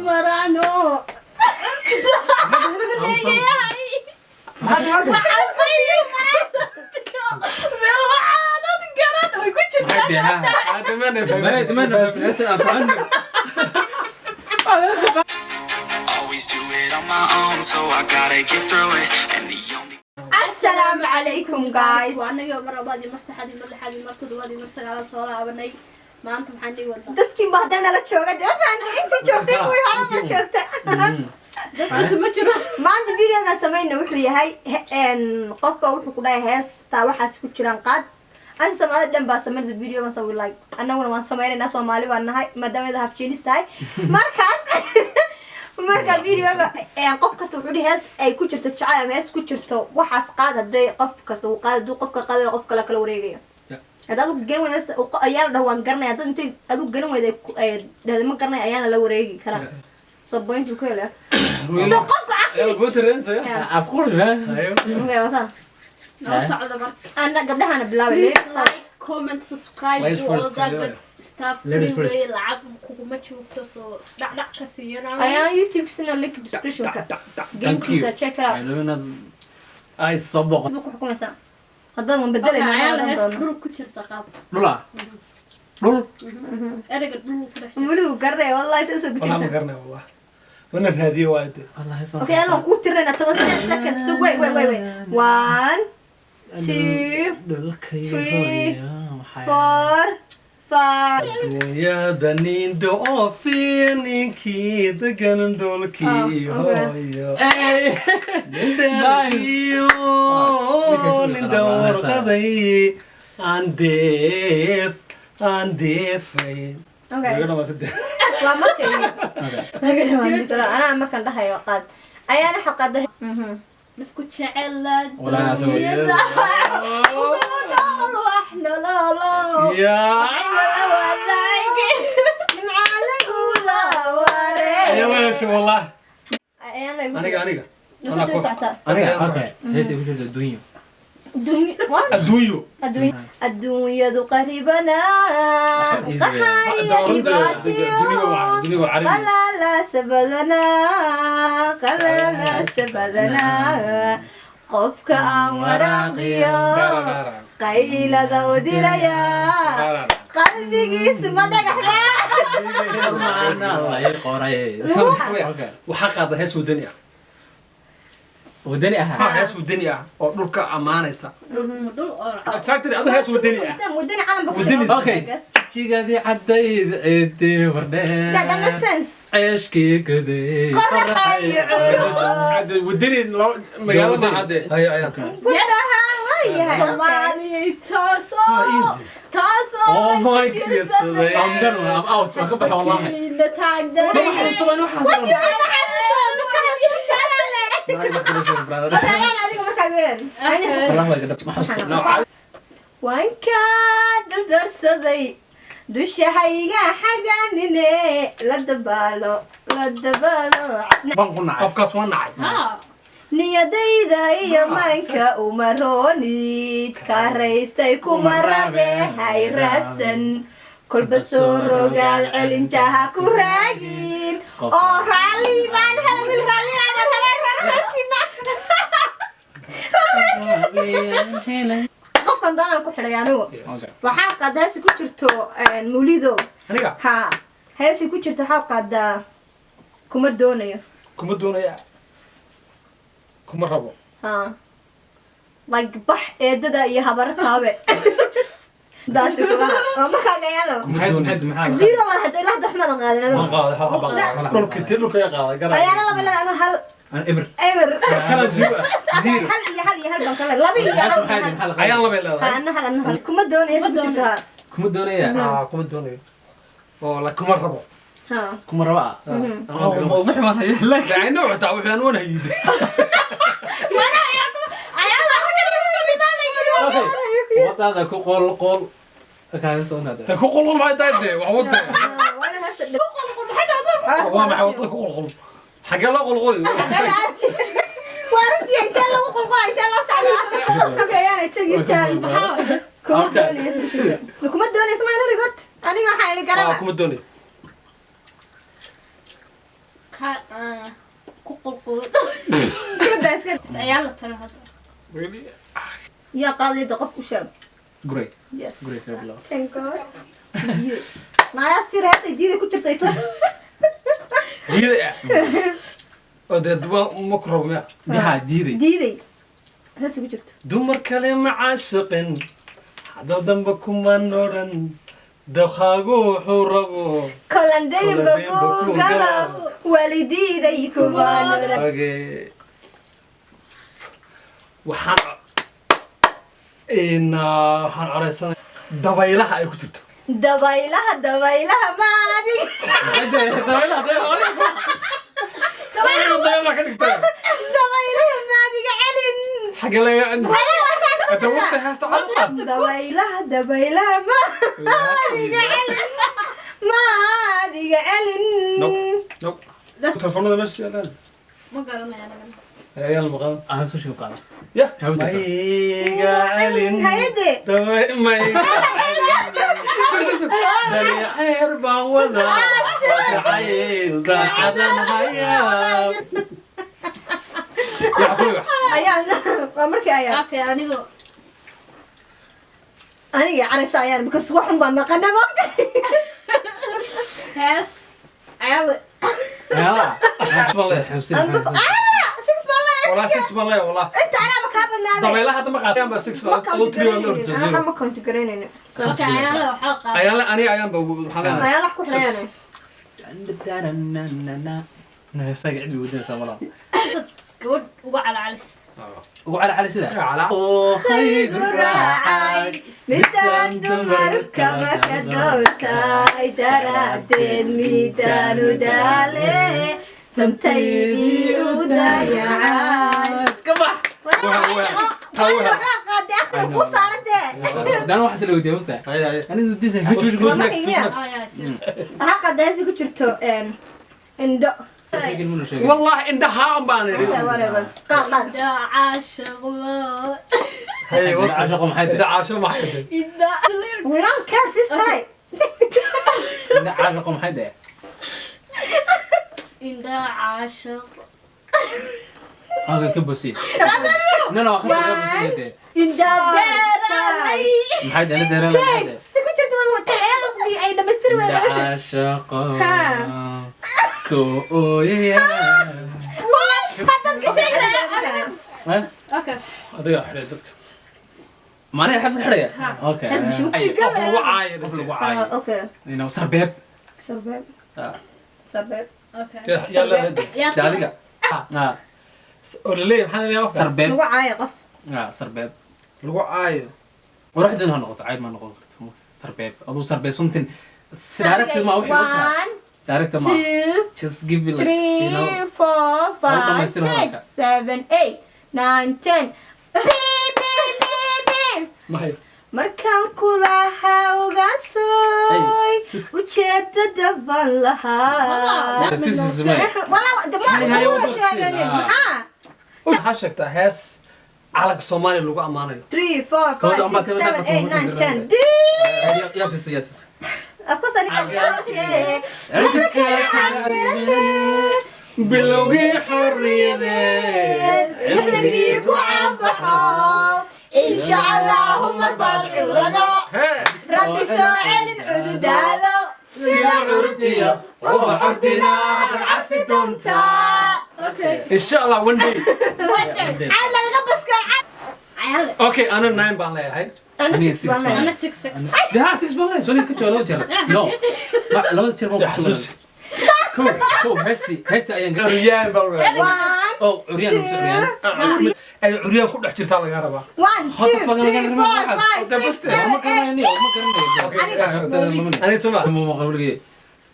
مرانو Always do it on my own, so I gotta get through it. And the only السلام عليكم guys. وأنا يوم ربادي مستحدي من لحالي مرتد وادي مرسل على صورة أبني ما أنتم حني ولا. dadkii bahdana la jooga deefaan intii joogtay way hore ma joogta بس ما جرى. maanta videoga sameeyna wuxuu yahay qofka wuxuu ku dhahay heesta waxaas ku jiraan qaad aan Soomaali dhan baa sameeyay videoga soo like anaguna waan sameeynaa Soomaali baan nahay maadaama haf jeelis tahay markaas marka videoga qof kasta wuxuu dhahay hees ay ku jirto jacayl hees ku jirto waxaas qaad haday qof kasta uu qaado qofka qaado qof kale kala wareegayo هذا أدو جن ويدا أيام ده هو أنقرنا هذا أنت أدو جن ويدا ده ما قرنا أيام لا وريجي كلام صبين في كله سقفك عكسي بوترنس of course man أوكي مثلا نوصل على مرة. أنا قبلها أنا بلاوي Like, comment, subscribe, Ladies do all first, that good stuff. Ladies Free first. way لعب كوكو تشوفته so لا كسينا. أيام يوتيوب سنة لينك description كا thank you check it out I صبغ Facebook حكومة سا هذا من بدل أنا عيال إنه هس دول كتير تقاب. رولا رول أنا قد دول كده. ملو قرر والله يسوي والله ما كذا قرنا والله وانا هذه وايد الله يسلمك أوكي أنا كنت ترى نتوقع سكت so wait 1 2 3 4 5 يا دنين دوفينيكي دقن دولكي هويا نديو ندور قضي عنديف أوكي يقولوا ما تدري waa markay tira ana ma kan dhahayo qaad ayana xaqada نفكو تشعل. ولا أنا أسوي. واحنا لا لا يا يا ماشي والله انا أنا أوكي هيس يقول جد الدنيا الدويو الدنيا قريبنا قحاري دباتيو قلالا سبدنا قفك وراقيا قيلة ودريا قلبي اسمه معنا الله يقرأ وحق هذا هيس ودنيا ودني أها ها هيس ودنيا او دولك امانيسا دول أورا. اكزاكتلي هذا هيس ودنيا ودني عالم ودني. أوكي تيجي عدي عدي وردان لا ده make sense عشكي كذي قرحي عروق ودني مقالة ما عاد هي قلتها وهي صومالي تاسو. ايزي تاسو. Oh my goodness I'm done I'm out ما كبح والله إن تاجدر. ما حصل أنا حصل والله ما قدرت ما حصل وان كاد درسدي dushahayga xagaanine la dabaalo بنقول نعم qofkaas waa nacay ها. niyadayda iyo maanka uma roonid kaaraystay kuma rabe hay raadsan kolba soo rogaal celintaha ku raagin oo raalli baan helmil raalli aan rararkina qofkan doonaan ku xidhay anigu waxaa qaad heesi ku jirto mulido aniga ha heesi ku jirto waxaa qaadaa kuma doonayo kuma doonaya kuma rabo ha like bax eedada iyo habartaabe daasi kulaha oo markaa gayaalo محاس محد محاس zero wada hadda ilaa doxmada qaadin ma anigu qaado ha baqaa dhulka tii dhulka ya qaada garaa ayaana laba laba anu hal أنا إبر eber kala zero hal iyo hal baan kale laba iyo محاس hal محاس محل ayaan غير laba leedahay ha ana hal kuma doonayo heesi ku jirto ha كم الدنيا kuma doonayo oo la kuma rabo ha كم رواء أو محمر هي لك يعني نوع تاع وحنا وانا هيد أوكي وضع كقول قول كان سون هذا ku qulqul ma taade wax wada وانا هسه waa maxay wada ku qulqul xaga la qulqul وارنتي انت لو قلقل انت لو سعدا اوكي يعني تجي جان كما دوني اسمع انا ريكورد انا waxaan iri ah garaba kuma doonay ku qulqul iska ayaa la tara hadda really yaa qaadayda qof u sheeg gurey yes gurey ka bilow thank god naya sir hadda diida ku jirtay tos diida oo dee duba ma ku rabo miya dihaa diiday diiday hees ku jirto dumar kale ma caashiqin hadal dambe kuma noodhan daqaagu wuxuu rabo kolandayba ku gala walidiiday kuma noran okay waxaan coreysanay dabaylaha ay ku jirto dabaylaha maadi dabaylaha ka dhigtaa dabaylaha maadiga celin xagee laga anta waqti haysta calaaqaad dabaylaha maadiga celin maadiga celin nope telefoonada meesha yaalaan ma garanaya anaga ayaan maqan aan soo sheeg qaada ya Hawsa. maiga celin hayade maiga celin daliceer baan wadaa jacayl daacadan hayaa ayaan waa markii ayaan okay aniga canaysa ayaan because waxun baan maqana moogta hees ayaan xusin six baan والله 6 بالله والله انت انا بكاب النادي dabaylaha hadda ma qaadayaan ba 6 oo 3 oo ordo انا ما كنت قرينين okay ayaa la xalqa ayaan ayaan ba waxaan leenahay ayaan wax ku xireen heesaga cid wadaysa walaal gabadh uga calcalis ugu cala cala sida على خير راعي ميدان دمرك ما كدوتاي درادين ميدان ودالي تمتيدي ودايعاي كبح دان واحد سلو دي وقتها انا ديس who's next هاقد هذه كنت شرتو اندو والله عندها ام بان قاعد da caashaq loo هي عاشق محيد ده عاشق ما حد ويران كان سيستراي عاشق محيد indha caashaq هذا كبسي انا واخذ كبسي اندا داراي محيد انا داير لا محيد كنت شرتو وتعالي اي دمستر ولا عاشق كويا okay هذا حرية دتك ما انا حد الحريه اوكي لازم نشوف اي قف الوعاية قف اه الوعاية اوكي انه سربيب شباب شباب okay يلا ندي yaa داليغا اه ولا ليه محل يا وفا سربيب نوع عايقة اه سربيب الوعاية وراح جنها نقطة عيد ما نقول سربيب ابو سربيب something دايركت ما وحي قلتها 1 دايركت ما 2 just give me like 3 4 5 6 7 8 9 10 ما هي markaan kulaha uga sooy ujeedada baan lahaa waxaa sheegtaa hees calanka soomaaliya lagu ammaanayo 3 4 5 6 7 8 9 10 يس يس of course bilowgii xorriyadeed ismigii ku caanbaxo insha allahu marbaad curano rabbi soo celin cududaalo sida curtiyo uba cordinaa cafi doontaa insha allah one day lagaga baska okay ana 9 baan leeyahay ana 6 ده 6 بالله شلون كنت لو جرب نو لما تشرب يا حسوس كو هستي ايان curyaan baan leeyahay one او عريان مش عريان ay curyaan ku dhex jirtaa laga rabaa 1 2 3 4 5 6 7 8 ani suma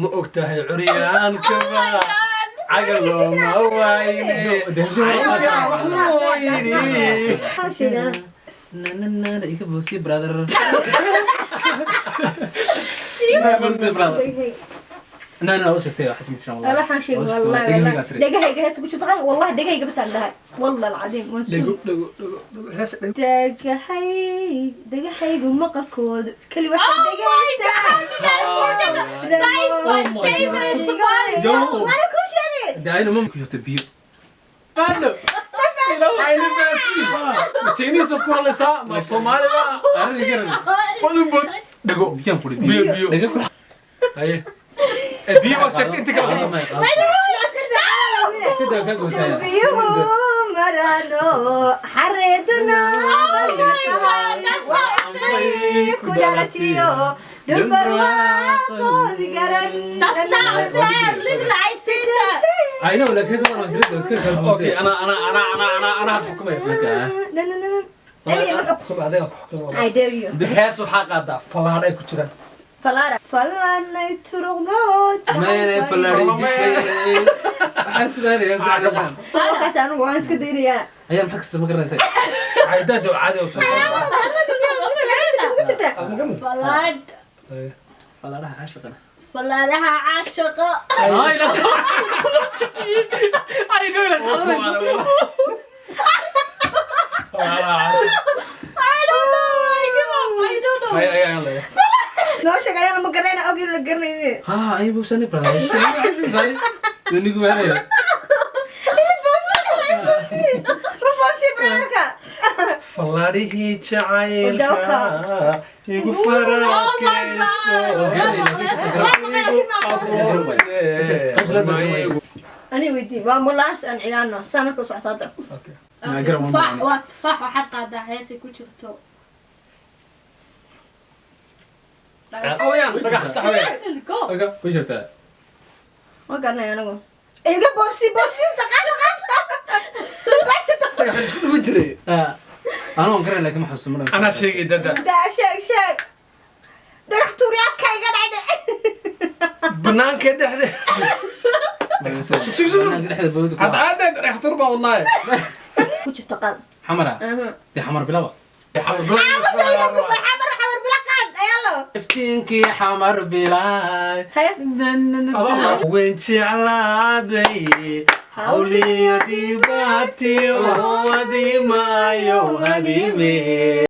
ma og tahay curyaankaba cagal looma wayne بوسي برادر بوسي برادر انا اول شفت واحد من شرم والله حنشيل والله دقيقة هسه كنت تغير والله دقيقة بس عندها والله العظيم dhego dhego dhego hees dhego دقيقة ومقر كود كل واحد دقيقة أنا كل شيء ده أنا ممكن يتبيو قالوا عيني بس تشينيز وكل اللي صار ما صومالي بقى أنا اللي قرر wadun bood dhago بيان كوري biyo biyo دقيقة haye biyo waa sheegtay inta kala كده كده قلت biyuhu marano xareeduna waxay ku dhalatiyo dhulbarwaaqoodi garan I know لكن هذا أنا زرت أذكر okay ana had xukumay xukum adiga ku xukumay I dare you hees waxaa qaadaa falaadh ay ku jiraan falara falanay turugno ما أنا فلاري شيء حاسس كده يا سعد markaas anigu waan iska daynayaa أيام حكس ما قرنا شيء caydada caadi oo soo falaad فلا راح عاشق أنا falaadaha caashaqa هاي لا أنا أقول لك noo sheeg ayana ma garanayna og inuu la garanayne ها أي بوسني برا إيش كذا عايز بوسني لأني قوي عليه rubosi brarka falaadhihii jacaylka igu farakaysto ani weydii waa mulaas aan ciyaarno saa marka u socoto hadda ما أقرب من tufaax waa tufaax waxaad qaadaa heesay ku jirto qoyaan dhagax sax weyn go أوكي وش جبتها؟ ma garanay anigu iga bobsi istaqaano fujire أنا ما أقرأ لكن ما حس مرة ana sheegay dada daa sheeg dhagax tuuryaadka iga dhacde banaanka dhexde had aadad dhagax tuur baan wadnaaye ku jirto qaad حمرة دي حمر بلبا xamar bila qaad ayalo افتينكي حمر بلاي haya weyn jeclaaday hawliyadii baatiyo hadimaayo hadime